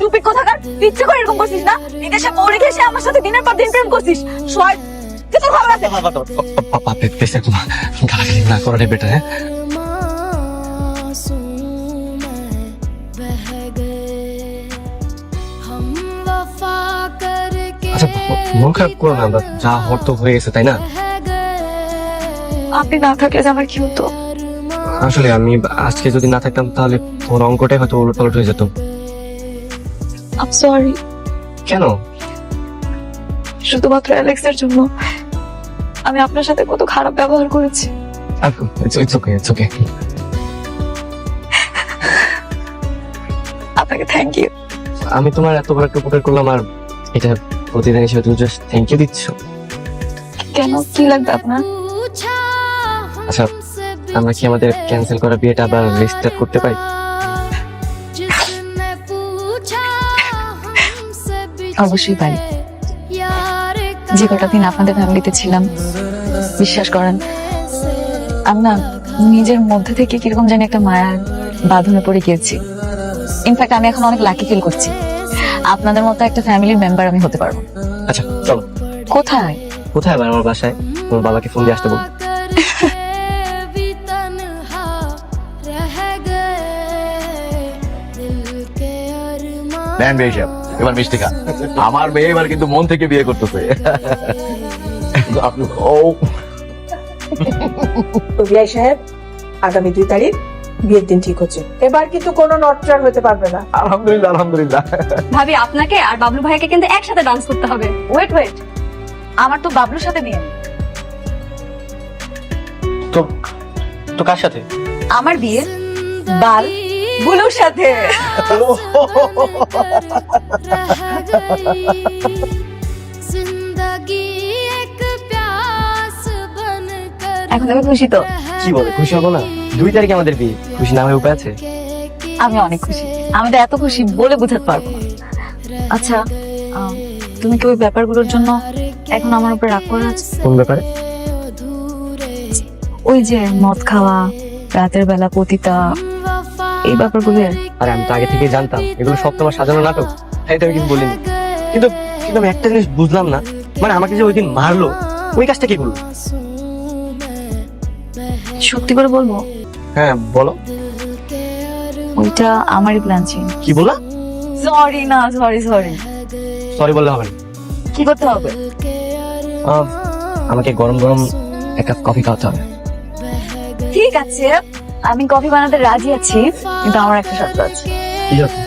টুপিক কোথাকার, ইচ্ছে করে এরকম করছিস না? বিদেশে বউ রেখে এসে আমার সাথে দিনের পর দিন প্রেম করছিস। শয়, কি তোর খবর আছে? পাপা বেশি গালাগালি না করাটাই বেটার। হ্যাঁ আচ্ছা, মন খারাপ করো না, যা হওয়ার তো হয়ে গেছে, তাই না? আপনি না থাকলে যে আমার কি হতো? আসলে আমি আজকে যদি না থাকতাম তাহলে তোর অঙ্কটাই হয়তো উলটপালট হয়ে যেত। I sorry. কেন? শুধুমাত্র অ্যালেক্সের জন্য আমি আপনার সাথে কত খারাপ ব্যবহার করেছি। It's okay. আপনাকে থ্যাংক ইউ। আমি তোমার এত বড় একটা উপকার করলাম, আর এটা প্রতিদিন হিসেবে তুমি জাস্ট থ্যাংক ইউ দিচ্ছ। কেন, কি লাগবে আপনার? আচ্ছা, আমরা কি আমাদের ক্যান্সেল করা বিয়েটা আবার রিস্টার্ট করতে পারি? অবশ্যই পারি। যে কটা দিন আপনাদের ফ্যামিলিতে ছিলাম, বিশ্বাস করেন আমি না নিজের মধ্যে থেকে কিরকম জানি একটা মায়ার বাঁধনে পড়ে গিয়েছি। ইনফ্যাক্ট আমি এখন অনেক লাকি ফিল করছি, আপনাদের মতো একটা ফ্যামিলির মেম্বার আমি হতে পারবো। আচ্ছা চলো। কোথায়? কোথায়? আবার আমার বাসায়। তোমার বাবাকে ফোন দিয়ে আসতে বল। নেন বেশব, এবার মিষ্টি খান। আমার মেয়ে এবার কিন্তু মন থেকে বিয়ে করতেছে। ও তো বিআই সাহেব, আগামী 2 তারিখ বিয়ের দিন ঠিক হচ্ছে। এবার কিন্তু কোনো নটচার হতে পারবে না। আলহামদুলিল্লাহ। ভাবি, আপনাকে আর বাবলু ভাইকে কিন্তু একসাথে ডান্স করতে হবে। ওয়েট, আমার তো বাবলুর সাথে বিয়ে। তো তো কার সাথে? আমার বিয়ে বাল বুলুর সাথে। এখন আমি খুশি তো? কি বলে, খুশি হবো না? 2 তারিখে আমাদের বিয়ে, খুশি না হয়ে উপায় আছে? আমি অনেক খুশি, আমি তো এত খুশি বলে বোঝাতে পারবো না। আচ্ছা, তুমি কি ওই ব্যাপারগুলোর জন্য এখন আমার উপর রাগ করে আছো? কোন ব্যাপারে? ওই যে মদ খাওয়া, রাতের বেলা পতিতা, এই ব্যাপারগুলো। আরে আমি তো আগে থেকেই জানতাম এগুলো সব তোমার সাজানো নাটক, তাই তো আমি কিছু বলিনি। কিন্তু কিন্তু আমি একটা জিনিস বুঝলাম না, মানে আমাকে যে ওই দিন মারলো, ওই কাজটা কি করলো? সত্যি করে বলবো, হ্যাঁ বলো। ওইটা আমারই প্ল্যান ছিল। কি বলা? সরি না, সরি। সরি বললে হবে না। কি করতে হবে? আমাকে গরম গরম 1 কাপ কফি খাওয়াতে হবে। ঠিক আছে, আমি কফি বানাতে রাজি আছি, কিন্তু আমার একটা শর্ত আছে। কি হচ্ছে?